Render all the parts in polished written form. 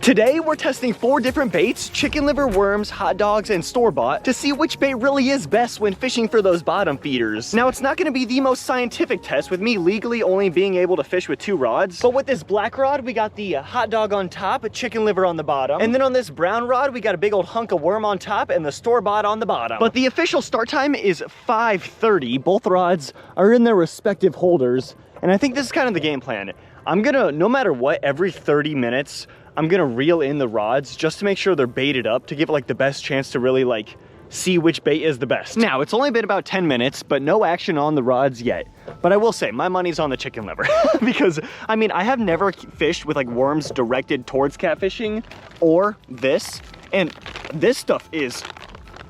Today, we're testing 4 different baits, chicken liver, worms, hot dogs, and store-bought, to see which bait really is best when fishing for those bottom feeders. Now, it's not gonna be the most scientific test with me legally only being able to fish with 2 rods, but with this black rod, we got the hot dog on top, chicken liver on the bottom, and then on this brown rod, we got a big old hunk of worm on top and the store-bought on the bottom. But the official start time is 5:30. Both rods are in their respective holders, and I think this is kind of the game plan. I'm gonna, no matter what, every 30 minutes, I'm gonna reel in the rods just to make sure they're baited up to give like the best chance to really like see which bait is the best. Now, it's only been about 10 minutes, but no action on the rods yet. But I will say, my money's on the chicken liver because, I mean, I have never fished with like worms directed towards catfishing or this, and this stuff is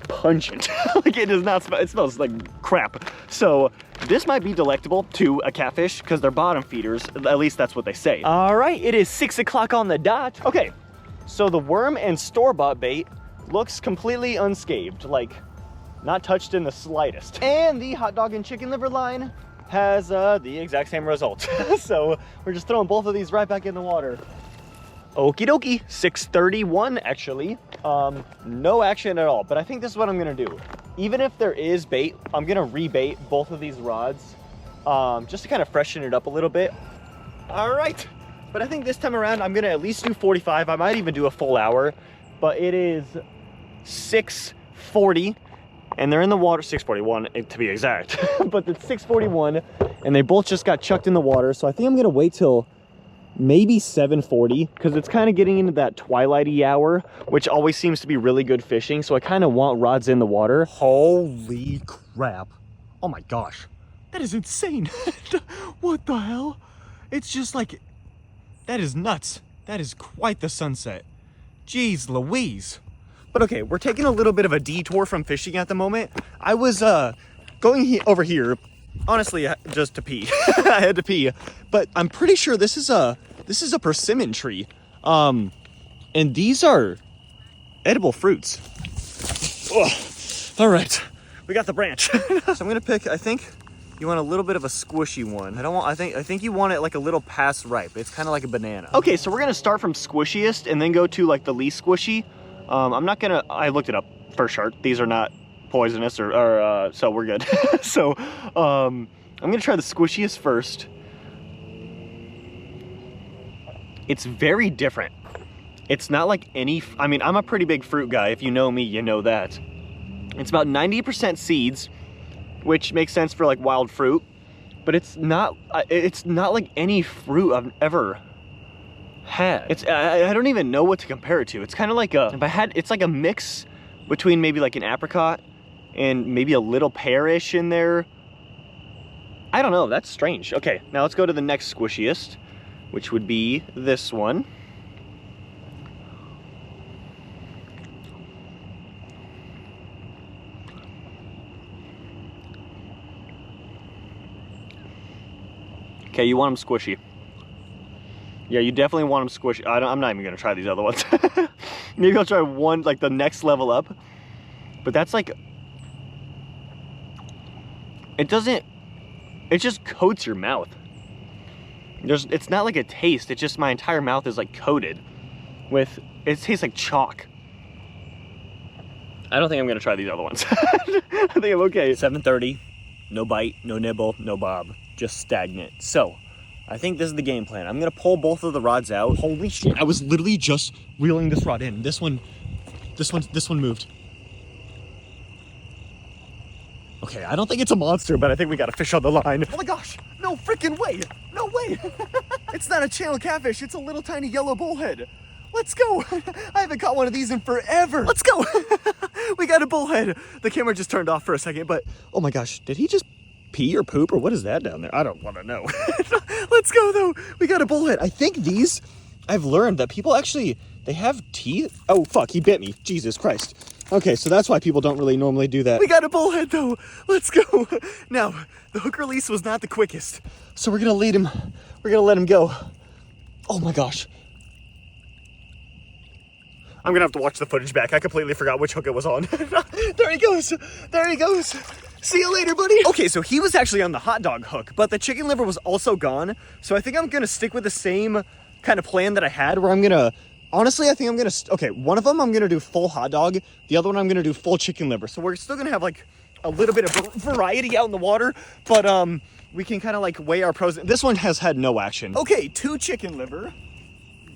pungent. Like, it does not smell, it smells like crap. So this might be delectable to a catfish because they're bottom feeders. At least that's what they say. All right, it is 6 o'clock on the dot. Okay, so the worm and store-bought bait looks completely unscathed, like not touched in the slightest. And the hot dog and chicken liver line has the exact same result. So we're just throwing both of these right back in the water. Okie dokie, 6:31 actually. No action at all, but I think this is what I'm gonna do. Even if there is bait, I'm gonna rebait both of these rods just to kind of freshen it up a little bit. All right, but I think this time around I'm gonna at least do 45. I might even do a full hour, but it is 6:40 and they're in the water, 6:41 to be exact, but it's 6:41 and they both just got chucked in the water. So I think I'm gonna wait till maybe 7:40 because it's kind of getting into that twilighty hour, which always seems to be really good fishing. So I kind of want rods in the water. Holy crap. Oh my gosh. That is insane. What the hell? It's just like, that is nuts. That is quite the sunset. Jeez Louise. But okay, we're taking a little bit of a detour from fishing at the moment. I was going over here, honestly, just to pee. I had to pee, but I'm pretty sure this is a persimmon tree, and these are edible fruits. Ugh. All right, we got the branch. So I'm gonna pick. I think you want a little bit of a squishy one. I think you want it like a little past ripe. It's kind of like a banana. Okay, so we're gonna start from squishiest and then go to like the least squishy. I looked it up for sure. These are not poisonous or so we're good. So I'm gonna try the squishiest first. It's very different. It's not like any, I mean, I'm a pretty big fruit guy. If you know me, you know that. It's about 90% seeds, which makes sense for like wild fruit, but it's not like any fruit I've ever had. I don't even know what to compare it to. It's kind of like it's like a mix between maybe like an apricot and maybe a little pearish in there. I don't know, that's strange. Okay, now let's go to the next squishiest, which would be this one. Okay, you want them squishy. Yeah, you definitely want them squishy. I'm not even gonna try these other ones. Maybe I'll try one, like the next level up. But that's like, it just coats your mouth. It's not like a taste, it's just my entire mouth is like coated with, it tastes like chalk. I don't think I'm gonna try these other ones. I think I'm okay. 7:30, no bite, no nibble, no bob, just stagnant. So, I think this is the game plan. I'm gonna pull both of the rods out. Holy shit, I was literally just reeling this rod in. This one moved. Okay, I don't think it's a monster, but I think we got a fish on the line. Oh my gosh, no freaking way. No way. It's not a channel catfish, it's a little tiny yellow bullhead. Let's go. I haven't caught one of these in forever. Let's go. We got a bullhead. The camera just turned off for a second, but oh my gosh, did he just pee or poop or what is that down there? I don't want to know. Let's go though. We got a bullhead. I think these, I've learned that people actually, they have teeth. Oh fuck, he bit me. Jesus Christ. Okay, so that's why people don't really normally do that. We got a bullhead though. Let's go. Now, the hook release was not the quickest, so we're gonna let him go. Oh my gosh. I'm gonna have to watch the footage back. I completely forgot which hook it was on. There he goes. There he goes. See you later, buddy. Okay, so he was actually on the hot dog hook, but the chicken liver was also gone. So I think I'm gonna stick with the same kind of plan that I had, where I'm gonna Honestly, I think I'm gonna, okay, one of them I'm gonna do full hot dog. The other one I'm gonna do full chicken liver. So we're still gonna have like a little bit of variety out in the water, but we can kind of like weigh our pros. This one has had no action. Okay, 2 chicken liver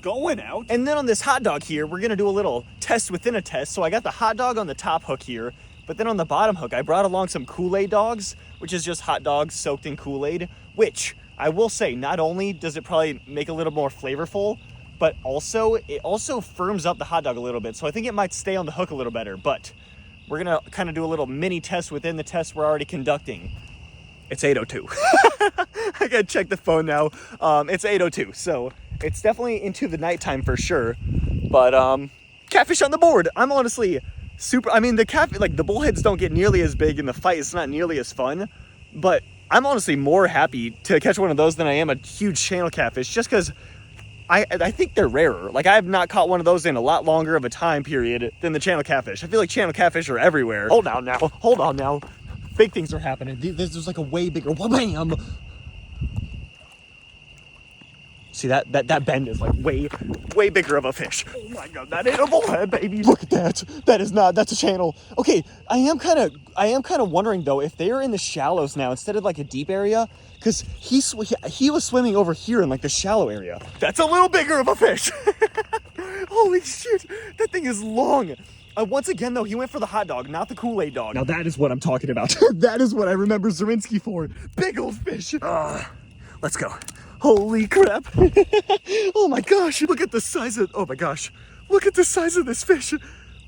going out. And then on this hot dog here, we're gonna do a little test within a test. So I got the hot dog on the top hook here, but then on the bottom hook, I brought along some Kool-Aid dogs, which is just hot dogs soaked in Kool-Aid, which I will say, not only does it probably make a little more flavorful, but also it also firms up the hot dog a little bit. So I think it might stay on the hook a little better, but we're gonna kind of do a little mini test within the test we're already conducting. It's 8:02. I gotta check the phone now. It's 8:02, so it's definitely into the nighttime for sure. But catfish on the board. I'm honestly super, I mean, the catfish, like the bullheads don't get nearly as big in the fight. It's not nearly as fun, but I'm honestly more happy to catch one of those than I am a huge channel catfish, just because I think they're rarer. Like, I have not caught one of those in a lot longer of a time period than the channel catfish. I feel like channel catfish are everywhere. Hold on now. Big things are happening. There's like a way bigger, wham! See, that bend is like way bigger of a fish. Oh my God, that ain't a bullhead, baby. Look at that. That's a channel. Okay, I am kind of wondering though, if they are in the shallows now instead of like a deep area, because he was swimming over here in like the shallow area. That's a little bigger of a fish. Holy shit, that thing is long. Once again though, he went for the hot dog, not the Kool-Aid dog. Now that is what I'm talking about. That is what I remember Zarinsky for. Big old fish. Let's go. Holy crap. Oh my gosh, look at the size of, oh my gosh. Look at the size of this fish.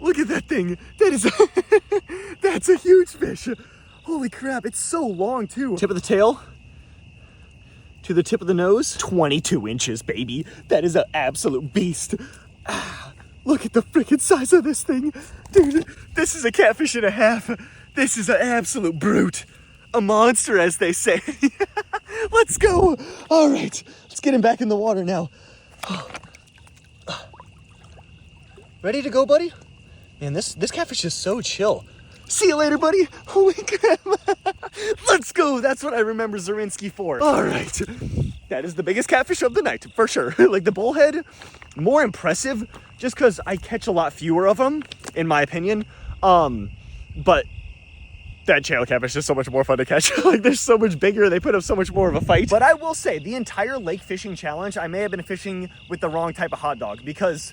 Look at that thing. That is, that's a huge fish. Holy crap, it's so long too. Tip of the tail to the tip of the nose. 22 inches, baby. That is an absolute beast. Look at the freaking size of this thing. Dude, this is a catfish and a half. This is an absolute brute. A monster, as they say. Let's go. All right, let's get him back in the water now. Ready to go, buddy? Man, this catfish is so chill. See you later, buddy. Holy crap. Let's go. That's what I remember Zarinsky for. All right. That is the biggest catfish of the night, for sure. Like the bullhead, more impressive just because I catch a lot fewer of them, in my opinion. But that channel catfish is so much more fun to catch. Like, they're so much bigger. They put up so much more of a fight. But I will say, the entire lake fishing challenge, I may have been fishing with the wrong type of hot dog because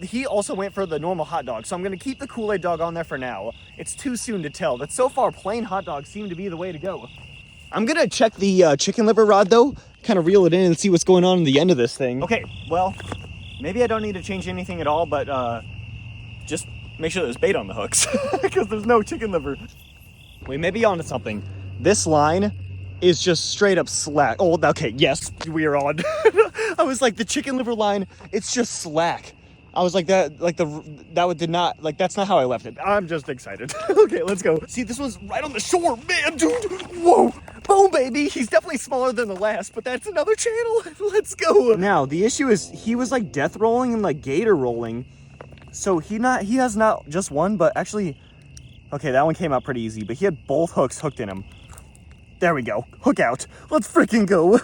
he also went for the normal hot dog. So I'm going to keep the Kool-Aid dog on there for now. It's too soon to tell. But so far, plain hot dogs seem to be the way to go. I'm going to check the chicken liver rod, though. Kind of reel it in and see what's going on in the end of this thing. Okay, well, maybe I don't need to change anything at all, but just make sure there's bait on the hooks because there's no chicken liver. We may be onto something. This line is just straight up slack. Oh, okay, yes, we are on. I was like, the chicken liver line, it's just slack. I was like, that's not how I left it. I'm just excited. Okay, let's go. See, this one's right on the shore, man, dude. Whoa, boom, baby. He's definitely smaller than the last, but that's another channel. Let's go. Now, the issue is he was like death rolling and like gator rolling. So he has not just one, but actually, okay, that one came out pretty easy, but he had both hooks hooked in him. There we go. Hook out. Let's freaking go.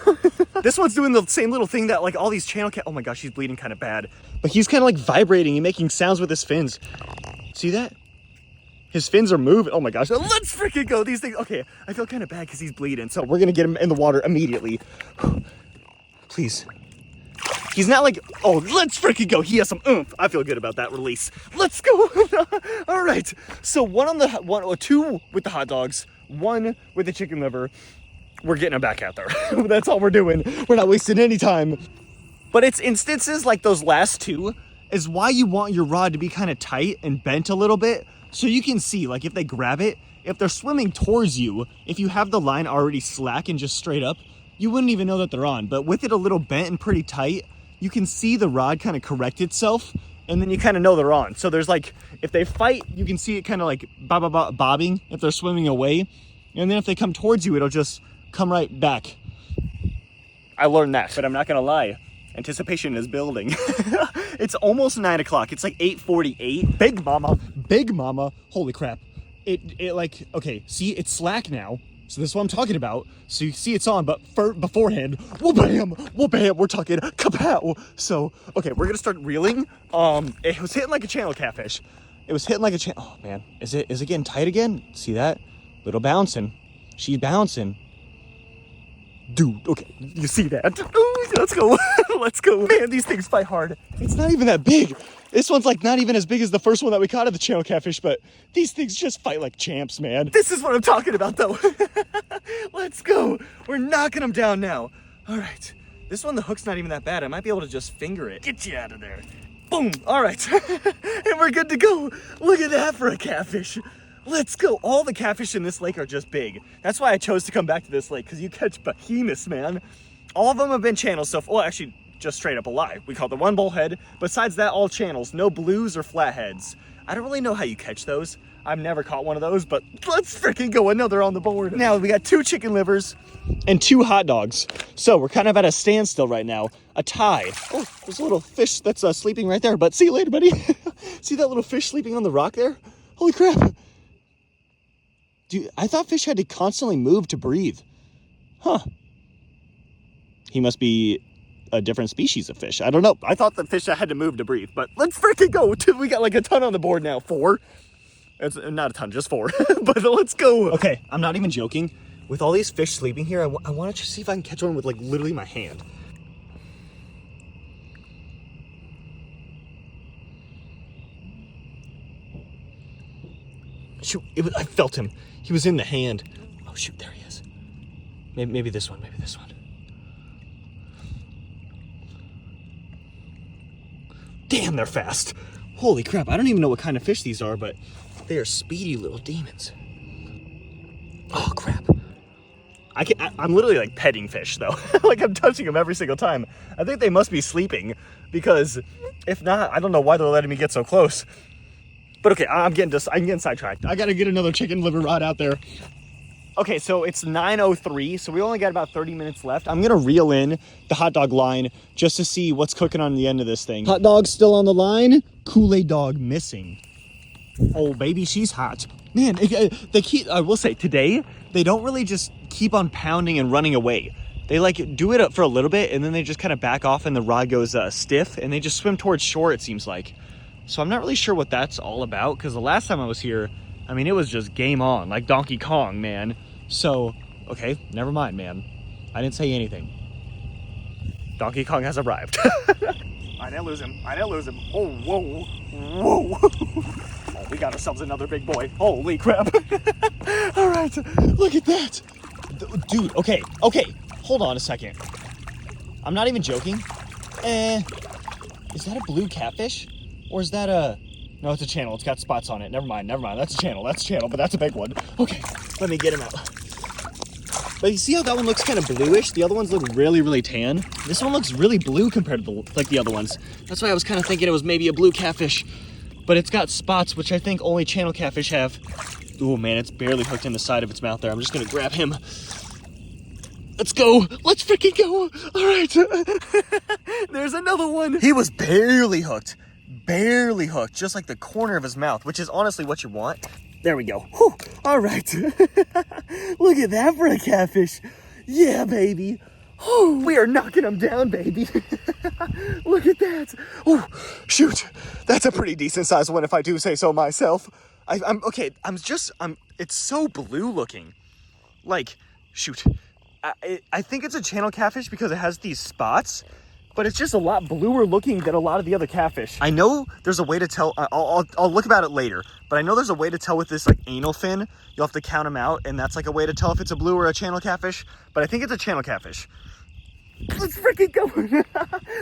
This one's doing the same little thing that like all these channel oh my gosh, he's bleeding kind of bad. But he's kind of like vibrating and making sounds with his fins. See that? His fins are moving. Oh my gosh, let's freaking go. These things, okay, I feel kind of bad because he's bleeding. So we're gonna get him in the water immediately. Please. He's not like, oh, let's freaking go. He has some oomph. I feel good about that release. Let's go. All right. So two with the hot dogs, one with the chicken liver. We're getting him back out there. That's all we're doing. We're not wasting any time. But it's instances like those last two is why you want your rod to be kind of tight and bent a little bit. So you can see, like if they grab it, if they're swimming towards you, if you have the line already slack and just straight up, you wouldn't even know that they're on. But with it a little bent and pretty tight, you can see the rod kind of correct itself, and then you kind of know they're on. So there's like, if they fight, you can see it kind of like bobbing if they're swimming away. And then if they come towards you, it'll just come right back. I learned that, but I'm not gonna lie. Anticipation is building. It's almost 9 o'clock. It's like 8:48. Big mama, holy crap. It like, okay, see, it's slack now. So this is what I'm talking about. So you see it's on, but beforehand, whoa bam, we're talking kapow. So, okay, we're gonna start reeling. It was hitting like a channel catfish. It was hitting like a channel, oh man, is it getting tight again? See that? Little bouncing, she's bouncing. Dude, okay, you see that? Ooh, let's go, let's go. Man, these things fight hard. It's not even that big. This one's like not even as big as the first one that we caught at the channel catfish, but these things just fight like champs, man. This is what I'm talking about though. Let's go. We're knocking them down now. All right, this one, the hook's not even that bad. I might be able to just finger it. Get you out of there. Boom, all right. And we're good to go. Look at that for a catfish. Let's go. All the catfish in this lake are just big. That's why I chose to come back to this lake, because you catch behemoths, man. All of them have been channels, so, well, actually, just straight up alive. We caught the one bullhead. Besides that, all channels. No blues or flatheads. I don't really know how you catch those. I've never caught one of those, but let's freaking go. Another on the board. Now, we got 2 chicken livers and 2 hot dogs. So, we're kind of at a standstill right now. A tie. Oh, there's a little fish that's sleeping right there, but see you later, buddy. See that little fish sleeping on the rock there? Holy crap. Dude, I thought fish had to constantly move to breathe. Huh. He must be a different species of fish. I don't know. I thought the fish had to move to breathe, but let's freaking go. We got like a ton on the board now. 4. It's not a ton, just 4. But let's go. Okay, I'm not even joking. With all these fish sleeping here, I want to see if I can catch one with like literally my hand. Shoot, I felt him. He was in the hand. Oh shoot, there he is. Maybe this one, maybe this one. Damn, they're fast. Holy crap, I don't even know what kind of fish these are, but they are speedy little demons. Oh crap. I'm literally like petting fish though. Like I'm touching them every single time. I think they must be sleeping, because if not, I don't know why they're letting me get so close. But okay, I'm getting sidetracked. I gotta get another chicken liver rod out there. Okay, so it's 9:03, so we only got about 30 minutes left. I'm gonna reel in the hot dog line just to see what's cooking on the end of this thing. Hot dog still on the line, Kool-Aid dog missing. Oh baby, she's hot. Man, they keep, I will say, today, they don't really just keep on pounding and running away. They like do it for a little bit and then they just kind of back off and the rod goes stiff and they just swim towards shore, it seems like. So I'm not really sure what that's all about, because the last time I was here, I mean, it was just game on, like Donkey Kong, man. So, okay, never mind, man. I didn't say anything. Donkey Kong has arrived. I didn't lose him. Oh, whoa, whoa. Oh, we got ourselves another big boy. Holy crap. All right, look at that. Dude, okay. Hold on a second. I'm not even joking. Is that a blue catfish? Or is that a... No, it's a channel. It's got spots on it. Never mind. That's a channel, but that's a big one. Okay, let me get him out. But you see how that one looks kind of bluish? The other ones look really, really tan. This one looks really blue compared to the other ones. That's why I was kind of thinking it was maybe a blue catfish. But it's got spots, which I think only channel catfish have. Oh man, it's barely hooked in the side of its mouth there. I'm just gonna grab him. Let's go. Let's freaking go. All right. There's another one. He was barely hooked. Just like the corner of his mouth, which is honestly what you want. There we go. Whew. All right. Look at that for a catfish. Yeah, baby. Whew. We are knocking him down, baby. Look at that. Oh, shoot. That's a pretty decent sized one if I do say so myself. I'm okay. It's so blue looking. Like, shoot. I think it's a channel catfish because it has these spots. But it's just a lot bluer looking than a lot of the other catfish. I know there's a way to tell, I'll look about it later, but I know there's a way to tell with this like anal fin. You'll have to count them out, and that's like a way to tell if it's a blue or a channel catfish, but I think it's a channel catfish. Let's freaking go.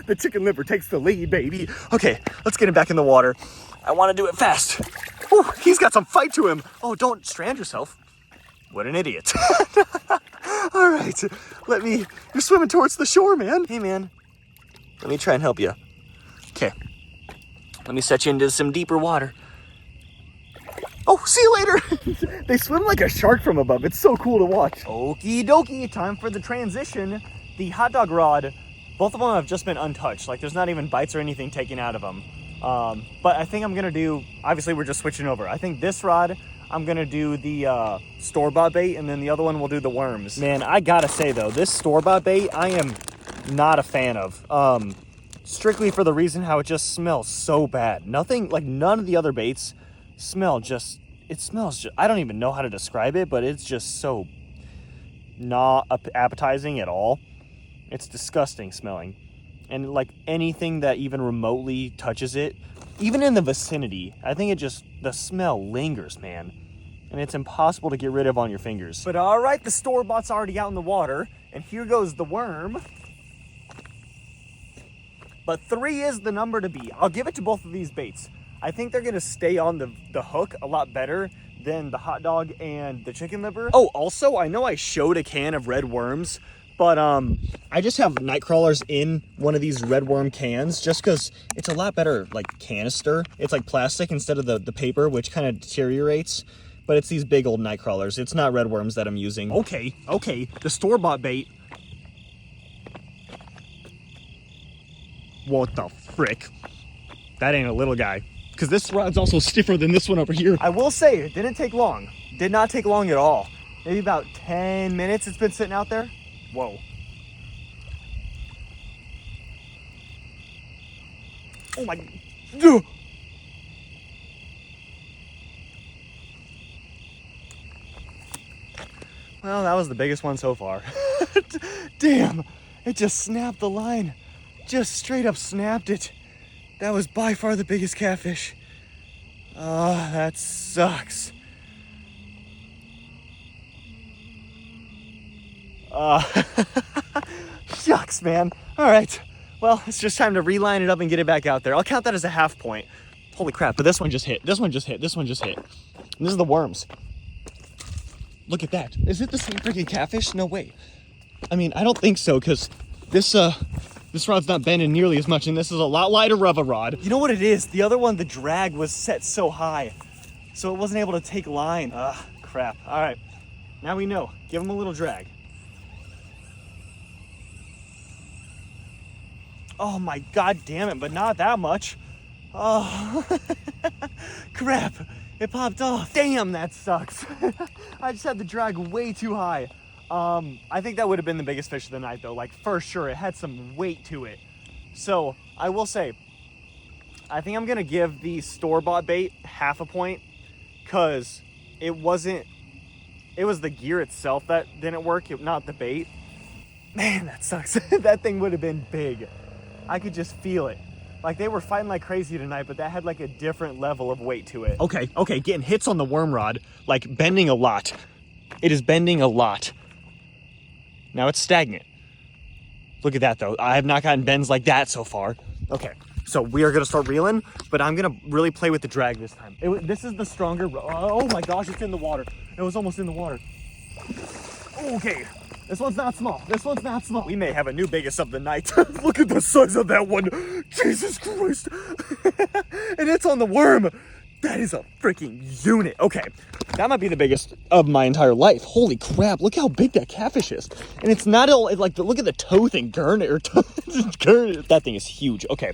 The chicken liver takes the lead, baby. Okay, let's get him back in the water. I want to do it fast. Whew, he's got some fight to him. Oh, don't strand yourself. What an idiot. All right, you're swimming towards the shore, man. Hey, man. Let me try and help you. Okay. Let me set you into some deeper water. Oh, see you later. They swim like a shark from above. It's so cool to watch. Okie dokie, time for the transition. The hot dog rod, both of them have just been untouched. Like there's not even bites or anything taken out of them. But I think I'm gonna do, obviously we're just switching over. I think this rod, I'm gonna do the store-bought bait, and then the other one will do the worms. Man, I gotta say though, this store-bought bait, I am not a fan of. Strictly for the reason how it just smells so bad. Nothing, like none of the other baits smell just, it smells just, I don't even know how to describe it, but it's just so not appetizing at all. It's disgusting smelling. And like anything that even remotely touches it, even in the vicinity, I think it just, the smell lingers, man. And it's impossible to get rid of on your fingers. But all right, the store-bought's already out in the water, and here goes the worm. But 3 is the number to beat. I'll give it to both of these baits. I think they're gonna stay on the hook a lot better than the hot dog and the chicken liver. Oh, also, I know I showed a can of red worms, but I just have night crawlers in one of these red worm cans just because it's a lot better, like canister. It's like plastic instead of the paper, which kind of deteriorates. But it's these big old night crawlers. It's not red worms that I'm using. Okay, the store-bought bait. What the frick? That ain't a little guy. Because this rod's also stiffer than this one over here. I will say, it didn't take long. Did not take long at all. Maybe about 10 minutes it's been sitting out there. Whoa. Oh my. Ugh. Well, that was the biggest one so far. Damn, it just snapped the line. Just straight up snapped it. That was by far the biggest catfish. Oh, that sucks. Shucks, man. All right. Well, it's just time to reline it up and get it back out there. I'll count that as a half point. Holy crap, but this one just hit. This one just hit. This one just hit. And this is the worms. Look at that. Is it the same freaking catfish? No way. I mean, I don't think so, because this rod's not bending nearly as much, and this is a lot lighter of a rod. You know what it is? The other one, the drag was set so high, so it wasn't able to take line. Crap. All right. Now we know. Give him a little drag. Oh my god damn it, but not that much. Oh, crap. It popped off. Damn, that sucks. I just had the drag way too high. I think that would have been the biggest fish of the night though, like for sure. It had some weight to it. So I will say, I think I'm gonna give the store-bought bait half a point, because it was the gear itself that didn't work, not the bait. Man, that sucks. That thing would have been big. I could just feel it. Like they were fighting like crazy tonight, but that had like a different level of weight to it. Okay, getting hits on the worm rod, like bending a lot. It is bending a lot. Now it's stagnant. Look at that though. I have not gotten bends like that so far. Okay, so we are gonna start reeling, but I'm gonna really play with the drag this time. This is the stronger, oh my gosh, it's in the water. It was almost in the water. Okay. This one's not small. This one's not small. We may have a new biggest of the night. Look at the size of that one. Jesus Christ. And it's on the worm. That is a freaking unit. Okay, that might be the biggest of my entire life. Holy crap, look how big that catfish is. And it's not all, like, look at the toe thing. That thing is huge. Okay,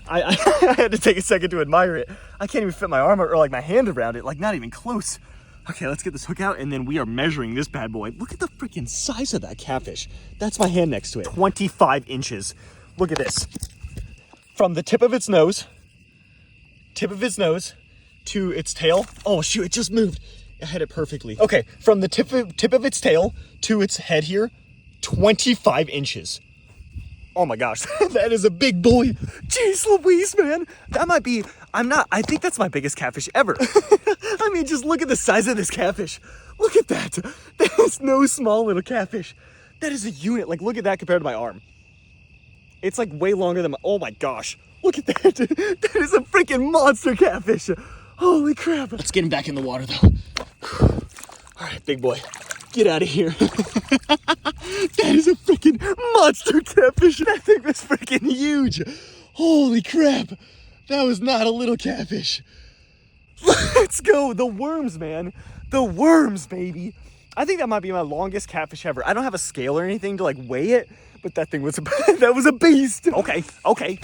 I had to take a second to admire it. I can't even fit my arm or like my hand around it. Like, not even close. Okay, let's get this hook out, and then we are measuring this bad boy. Look at the freaking size of that catfish. That's my hand next to it. 25 inches. Look at this. From the tip of its nose to its tail. Oh shoot, it just moved. I had it perfectly. Okay, from the tip of its tail to its head here, 25 inches. Oh my gosh, that is a big boy. Jeez Louise, man. That might be, I think that's my biggest catfish ever. I mean, just look at the size of this catfish. Look at that. That is no small little catfish. That is a unit. Like, look at that compared to my arm. It's like way longer than oh my gosh. Look at that. That is a freaking monster catfish. Holy crap. Let's get him back in the water though. All right, big boy. Get out of here. That is a freaking monster catfish. That thing was freaking huge. Holy crap. That was not a little catfish. Let's go. The worms, man. The worms, baby. I think that might be my longest catfish ever. I don't have a scale or anything to like weigh it, but that thing was that was a beast. Okay.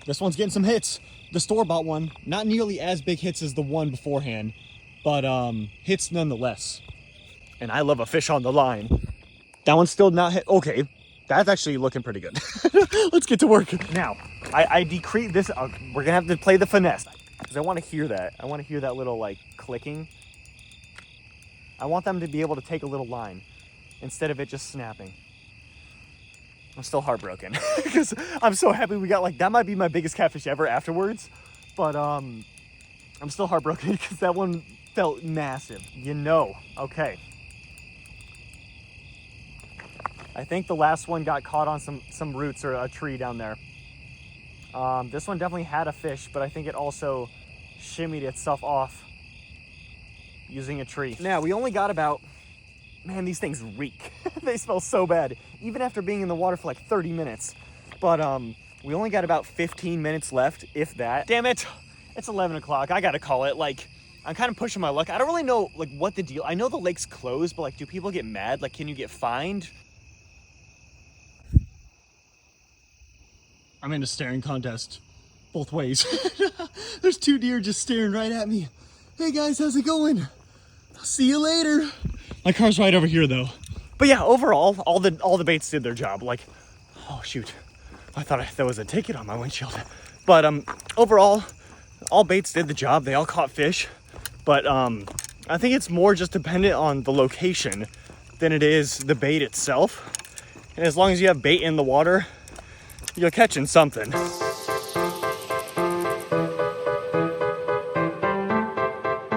This one's getting some hits. The store-bought one, not nearly as big hits as the one beforehand, but hits nonetheless. And I love a fish on the line. That one's still not hit. Okay, that's actually looking pretty good. Let's get to work. Now, I decrease this. We're gonna have to play the finesse because I want to hear that. I want to hear that little like clicking. I want them to be able to take a little line instead of it just snapping. I'm still heartbroken because I'm so happy we got, like, that might be my biggest catfish ever afterwards, but I'm still heartbroken because that one felt massive, you know. Okay. I think the last one got caught on some roots or a tree down there. This one definitely had a fish, but I think it also shimmied itself off using a tree. Now, we only got about, man, these things reek. They smell so bad, even after being in the water for like 30 minutes. But we only got about 15 minutes left, if that. Damn it, it's 11 o'clock. I gotta call it. Like, I'm kind of pushing my luck. I don't really know, like, what the deal. I know the lake's closed, but, like, do people get mad? Like, can you get fined? I'm in a staring contest both ways. There's 2 deer just staring right at me. Hey guys, how's it going? I'll see you later. My car's right over here though. But yeah, overall, all the baits did their job. Like, oh shoot, I thought there was a ticket on my windshield. But overall, all baits did the job. They all caught fish. But I think it's more just dependent on the location than it is the bait itself. And as long as you have bait in the water, you're catching something.